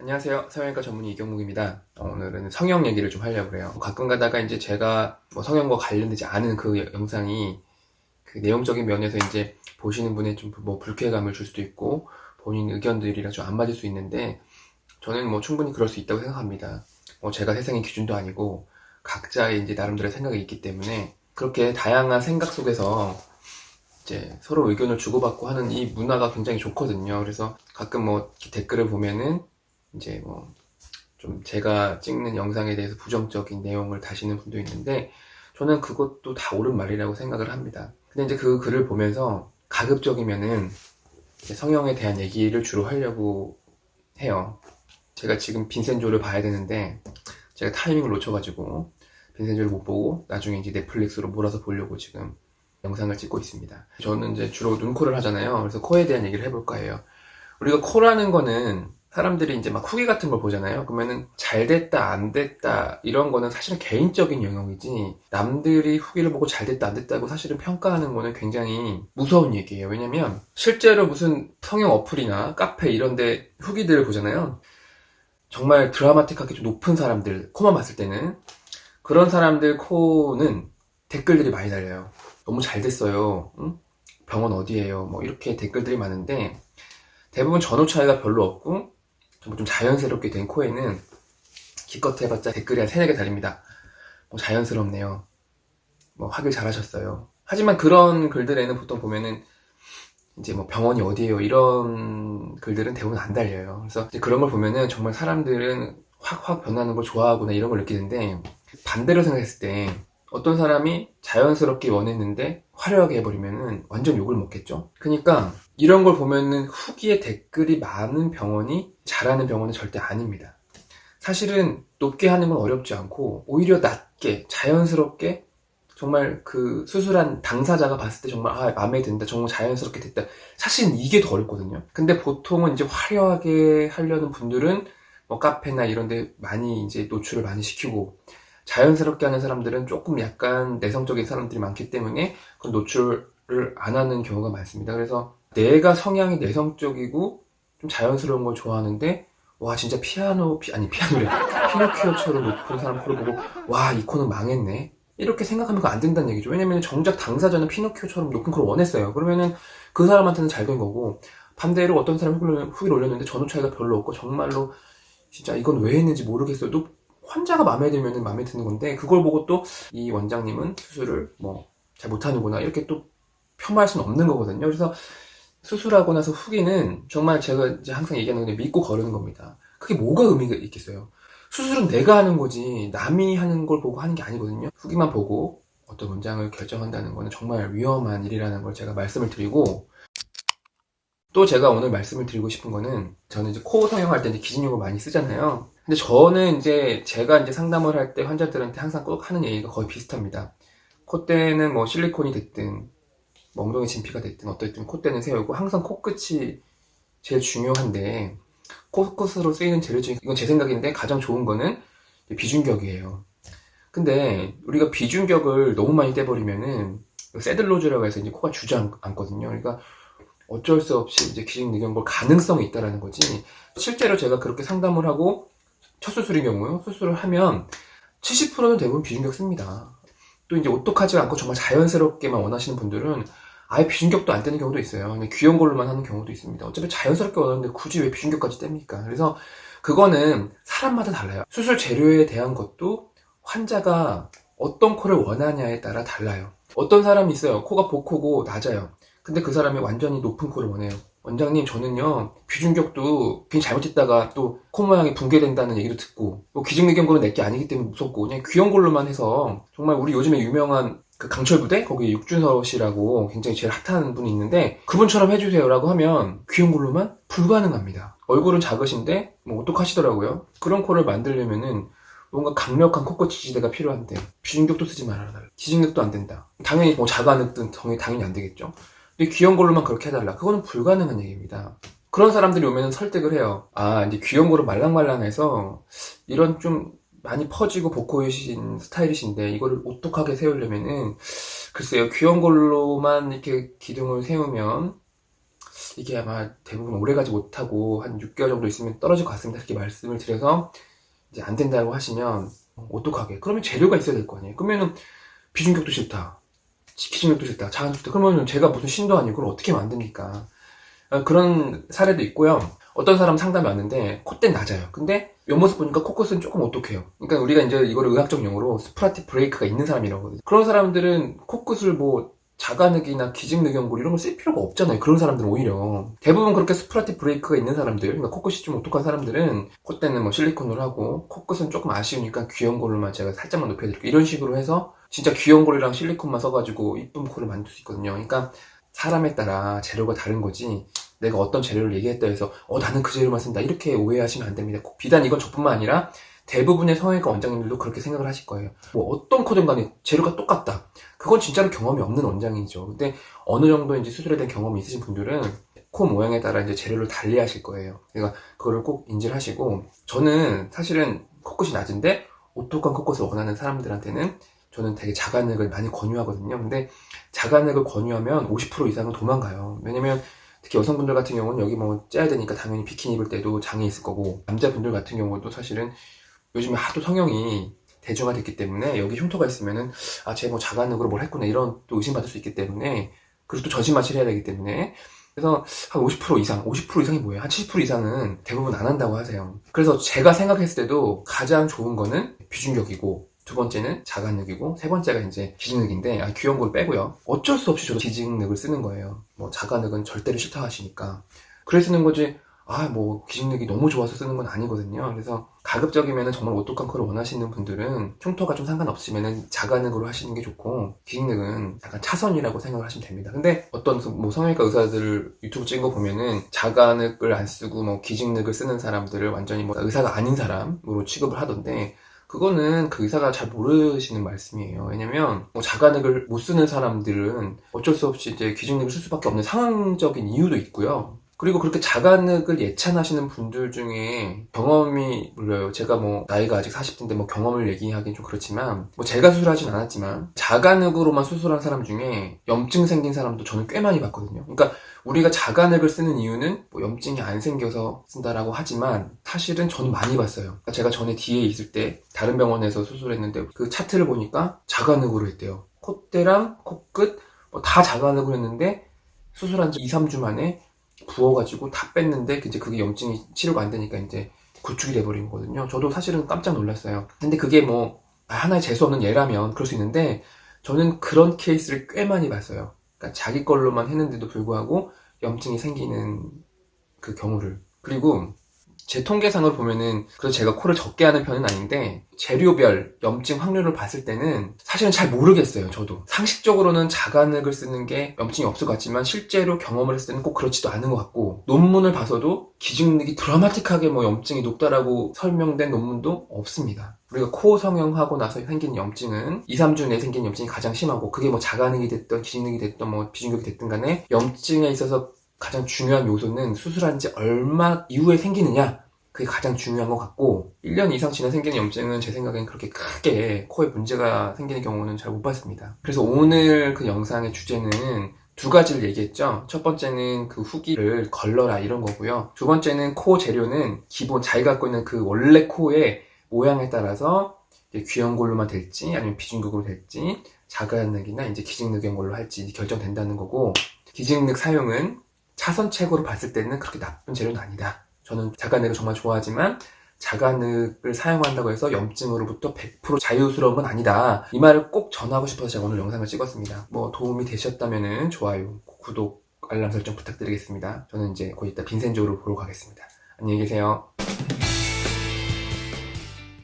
안녕하세요. 성형외과 전문의 이경묵입니다. 오늘은 성형 얘기를 좀 하려고 그래요. 가끔 가다가 이제 제가 성형과 관련되지 않은 그 영상이 그 내용적인 면에서 이제 보시는 분의 좀 불쾌감을 줄 수도 있고 본인 의견들이랑 좀 안 맞을 수 있는데 저는 충분히 그럴 수 있다고 생각합니다. 제가 세상의 기준도 아니고 각자의 이제 나름대로 생각이 있기 때문에 그렇게 다양한 생각 속에서 이제 서로 의견을 주고받고 하는 이 문화가 굉장히 좋거든요. 그래서 가끔 댓글을 보면은 이제 좀 제가 찍는 영상에 대해서 부정적인 내용을 다시는 분도 있는데 저는 그것도 다 옳은 말이라고 생각을 합니다. 근데 이제 그 글을 보면서 가급적이면은 성형에 대한 얘기를 주로 하려고 해요. 제가 지금 빈센조를 봐야 되는데 제가 타이밍을 놓쳐가지고 빈센조를 못 보고 나중에 이제 넷플릭스로 몰아서 보려고 지금 영상을 찍고 있습니다. 저는 이제 주로 눈코를 하잖아요. 그래서 코에 대한 얘기를 해볼까 해요. 우리가 코라는 거는 사람들이 이제 막 후기 같은 걸 보잖아요. 그러면은 잘 됐다, 안 됐다, 이런 거는 사실은 개인적인 영역이지, 남들이 후기를 보고 잘 됐다, 안 됐다고 사실은 평가하는 거는 굉장히 무서운 얘기예요. 왜냐면, 실제로 무슨 성형 어플이나 카페 이런 데 후기들을 보잖아요. 정말 드라마틱하게 좀 높은 사람들, 코만 봤을 때는, 그런 사람들 코는 댓글들이 많이 달려요. 너무 잘 됐어요. 응? 병원 어디예요? 이렇게 댓글들이 많은데, 대부분 전후 차이가 별로 없고 좀 자연스럽게 된 코에는 기껏 해봤자 댓글이 한 3-4개 달립니다. 자연스럽네요. 하길 잘하셨어요. 하지만 그런 글들에는 보통 보면은 이제 병원이 어디예요 이런 글들은 대부분 안 달려요. 그래서 이제 그런 걸 보면은 정말 사람들은 확 변하는 걸 좋아하구나 이런 걸 느끼는데, 반대로 생각했을 때 어떤 사람이 자연스럽게 원했는데 화려하게 해버리면은 완전 욕을 먹겠죠. 그러니까 이런 걸 보면은 후기에 댓글이 많은 병원이 잘하는 병원은 절대 아닙니다. 사실은 높게 하는 건 어렵지 않고 오히려 낮게 자연스럽게 정말 그 수술한 당사자가 봤을 때 정말 마음에 든다, 정말 자연스럽게 됐다, 사실은 이게 더 어렵거든요. 근데 보통은 이제 화려하게 하려는 분들은 카페나 이런 데 많이 이제 노출을 많이 시키고, 자연스럽게 하는 사람들은 조금 약간 내성적인 사람들이 많기 때문에 그 노출을 안 하는 경우가 많습니다. 그래서 내가 성향이 내성적이고 좀 자연스러운 걸 좋아하는데, 와 진짜 피아노래 피노키오처럼 높은 사람 코를 보고 와 이 코는 망했네 이렇게 생각하면 그거 안 된다는 얘기죠. 왜냐면 정작 당사자는 피노키오처럼 높은 코를 원했어요. 그러면은 그 사람한테는 잘 된 거고, 반대로 어떤 사람이 후기를 올렸는데 전후 차이가 별로 없고 정말로 진짜 이건 왜 했는지 모르겠어요. 또 환자가 마음에 들면 마음에 드는 건데, 그걸 보고 또 이 원장님은 수술을 잘 못하는구나 이렇게 또 폄하할 수는 없는 거거든요. 그래서 수술하고 나서 후기는 정말 제가 이제 항상 얘기하는 건데 믿고 거르는 겁니다. 그게 뭐가 의미가 있겠어요. 수술은 내가 하는 거지 남이 하는 걸 보고 하는 게 아니거든요. 후기만 보고 어떤 원장을 결정한다는 거는 정말 위험한 일이라는 걸 제가 말씀을 드리고, 또 제가 오늘 말씀을 드리고 싶은 거는, 저는 이제 코 성형할 때 이제 기진육을 많이 쓰잖아요. 근데 저는 이제 제가 이제 상담을 할 때 환자들한테 항상 꼭 하는 얘기가 거의 비슷합니다. 콧대는 실리콘이 됐든 엉덩이 진피가 됐든 어쨌든 콧대는 세우고, 항상 코끝이 제일 중요한데, 코끝으로 쓰이는 재료 중에, 이건 제 생각인데 가장 좋은 거는 비중격이에요. 근데 우리가 비중격을 너무 많이 떼버리면은 새들로즈라고 해서 이제 코가 주저앉거든요. 그러니까 어쩔 수 없이 이제 기증늑연골 가능성이 있다라는 거지. 실제로 제가 그렇게 상담을 하고 첫 수술인 경우요, 수술을 하면 70%는 대부분 비중격 씁니다. 또 이제 오똑하지 않고 정말 자연스럽게만 원하시는 분들은 아예 비중격도 안 떼는 경우도 있어요. 그냥 귀여운 걸로만 하는 경우도 있습니다. 어차피 자연스럽게 원하는데 굳이 왜 비중격까지 뗍니까? 그래서 그거는 사람마다 달라요. 수술 재료에 대한 것도 환자가 어떤 코를 원하냐에 따라 달라요. 어떤 사람이 있어요. 코가 복코고 낮아요. 근데 그 사람이 완전히 높은 코를 원해요. 원장님 저는요 비중격도 괜히 잘못했다가 또 코 모양이 붕괴된다는 얘기도 듣고, 기증내견골은 내게 아니기 때문에 무섭고 그냥 귀여운 걸로만 해서, 정말 우리 요즘에 유명한 그 강철부대 거기 육준서 씨라고 굉장히 제일 핫한 분이 있는데, 그분처럼 해주세요 라고 하면 귀여운 걸로만 불가능합니다. 얼굴은 작으신데 어떡하시더라고요. 그런 코를 만들려면은 뭔가 강력한 코끝 지지대가 필요한데 비중격도 쓰지 말아라, 기증력도 안 된다. 당연히 자가 늑든 당연히 안 되겠죠. 근데 귀여운 걸로만 그렇게 해달라, 그거는 불가능한 얘기입니다. 그런 사람들이 오면 설득을 해요. 이제 귀여운 거로 말랑말랑해서 이런 좀 많이 퍼지고 복고이신 스타일이신데 이거를 오똑하게 세우려면은, 글쎄요, 귀여운 걸로만 이렇게 기둥을 세우면 이게 아마 대부분 오래가지 못하고 한 6개월 정도 있으면 떨어질 것 같습니다. 이렇게 말씀을 드려서 이제 안 된다고 하시면 어떡하게? 그러면 재료가 있어야 될 거 아니에요. 그러면은 비중격도 싫다, 기준력도 싫다, 자한도 싫다. 그러면 제가 무슨 신도 아니고 그걸 어떻게 만듭니까? 그런 사례도 있고요. 어떤 사람 상담이 왔는데 콧대는 낮아요. 근데 옆모습 보니까 코끝은 조금 오똑해요. 그러니까 우리가 이제 이거를 의학적 용어로 스프라티 브레이크가 있는 사람이라고 하거든요. 그런 사람들은 코끝을 뭐 자가늑이나 기증늑연골 이런 걸 쓸 필요가 없잖아요. 그런 사람들은 오히려 대부분 그렇게 스프라티 브레이크가 있는 사람들, 그러니까 코끝이 좀 오똑한 사람들은 콧대는 뭐 실리콘으로 하고 코끝은 조금 아쉬우니까 귀연골로만 제가 살짝만 높여드릴게요. 이런 식으로 해서 진짜 귀연골이랑 실리콘만 써가지고 이쁜 코를 만들 수 있거든요. 그러니까 사람에 따라 재료가 다른 거지, 내가 어떤 재료를 얘기했다 해서 나는 그 재료만 쓴다 이렇게 오해하시면 안 됩니다. 비단 이건 저뿐만 아니라 대부분의 성형외과 원장님들도 그렇게 생각을 하실 거예요. 뭐 어떤 코든 간에 재료가 똑같다, 그건 진짜로 경험이 없는 원장이죠. 근데 어느 정도 이제 수술에 대한 경험이 있으신 분들은 코 모양에 따라 이제 재료를 달리 하실 거예요. 그러니까 그거를 꼭 인지를 하시고, 저는 사실은 코끝이 낮은데 오똑한 코끝을 원하는 사람들한테는 저는 되게 자가늑을 많이 권유하거든요. 근데 자가늑을 권유하면 50% 이상은 도망가요. 왜냐면 특히 여성분들 같은 경우는 여기 뭐 째야 되니까 당연히 비키니 입을 때도 장애 있을 거고, 남자분들 같은 경우도 사실은 요즘에 하도 성형이 대중화됐기 때문에 여기 흉터가 있으면은 쟤 뭐 자가늑으로 뭘 했구나 이런 또 의심받을 수 있기 때문에, 그리고 또 전신마취를 해야 되기 때문에, 그래서 한 50% 이상, 50% 이상이 뭐예요? 한 70% 이상은 대부분 안 한다고 하세요. 그래서 제가 생각했을 때도 가장 좋은 거는 비중격이고, 두 번째는 자가늑이고, 세 번째가 이제 기증늑인데, 귀여운 빼고요. 어쩔 수 없이 저도 기증늑을 쓰는 거예요. 뭐 자가늑은 절대로 싫다 하시니까. 그래 쓰는 거지, 뭐 기증늑이 너무 좋아서 쓰는 건 아니거든요. 그래서 가급적이면 정말 오똑한 코를 원하시는 분들은 흉터가 좀 상관없으면 자가늑으로 하시는 게 좋고, 기증늑은 약간 차선이라고 생각을 하시면 됩니다. 근데 어떤 뭐 성형외과 의사들 유튜브 찍은 거 보면은 자가늑을 안 쓰고 뭐 기증늑을 쓰는 사람들을 완전히 뭐 의사가 아닌 사람으로 취급을 하던데, 그거는 그 의사가 잘 모르시는 말씀이에요. 왜냐면 뭐 자가늑을 못 쓰는 사람들은 어쩔 수 없이 이제 기증늑을 쓸 수밖에 없는 상황적인 이유도 있고요. 그리고 그렇게 자가늑을 예찬하시는 분들 중에 경험이, 물려요. 제가 뭐 나이가 아직 40대인데 뭐 경험을 얘기하기는 좀 그렇지만, 뭐 제가 수술하진 않았지만 자가늑으로만 수술한 사람 중에 염증 생긴 사람도 저는 꽤 많이 봤거든요. 그러니까 우리가 자가늑을 쓰는 이유는 뭐 염증이 안 생겨서 쓴다라고 하지만 사실은 저는 많이 봤어요. 그러니까 제가 전에 뒤에 있을 때 다른 병원에서 수술했는데 그 차트를 보니까 자가늑으로 했대요. 콧대랑 코끝 뭐 다 자가늑으로 했는데 수술한 지 2, 3주 만에 부어가지고 다 뺐는데 이제 그게 염증이 치료가 안 되니까 이제 구축이 돼버린 거거든요. 저도 사실은 깜짝 놀랐어요. 근데 그게 뭐 하나의 재수없는 예라면 그럴 수 있는데, 저는 그런 케이스를 꽤 많이 봤어요. 그러니까 자기 걸로만 했는데도 불구하고 염증이 생기는 그 경우를. 그리고 제 통계상으로 보면은, 그래서 제가 코를 적게 하는 편은 아닌데 재료별 염증 확률을 봤을 때는 사실은 잘 모르겠어요. 저도 상식적으로는 자가늑을 쓰는 게 염증이 없을 것 같지만 실제로 경험을 했을 때는 꼭 그렇지도 않은 것 같고, 논문을 봐서도 기증늑이 드라마틱하게 뭐 염증이 높다라고 설명된 논문도 없습니다. 우리가 코 성형하고 나서 생기는 염증은 2, 3주 내에 생기는 염증이 가장 심하고, 그게 뭐 자가늑이 됐던 기증늑이 됐던 뭐 비중격이 됐든 간에 염증에 있어서 가장 중요한 요소는 수술한 지 얼마 이후에 생기느냐, 그게 가장 중요한 것 같고, 1년 이상 지나 생기는 염증은 제 생각엔 그렇게 크게 코에 문제가 생기는 경우는 잘 못 봤습니다. 그래서 오늘 그 영상의 주제는 두 가지를 얘기했죠. 첫 번째는 그 후기를 걸러라 이런 거고요. 두 번째는 코 재료는 기본 자기가 갖고 있는 그 원래 코의 모양에 따라서 귀연골로만 될지 아니면 비중격으로 될지 자가늑이나 이제 기증늑연골로 할지 결정된다는 거고, 기증늑 사용은 차선책으로 봤을 때는 그렇게 나쁜 재료는 아니다. 저는 자가늑을 정말 좋아하지만 자가늑을 사용한다고 해서 염증으로부터 100% 자유스러운 건 아니다. 이 말을 꼭 전하고 싶어서 제가 오늘 영상을 찍었습니다. 뭐 도움이 되셨다면 좋아요, 구독, 알람 설정 부탁드리겠습니다. 저는 이제 곧 이따 빈센조를 보러 가겠습니다. 안녕히 계세요.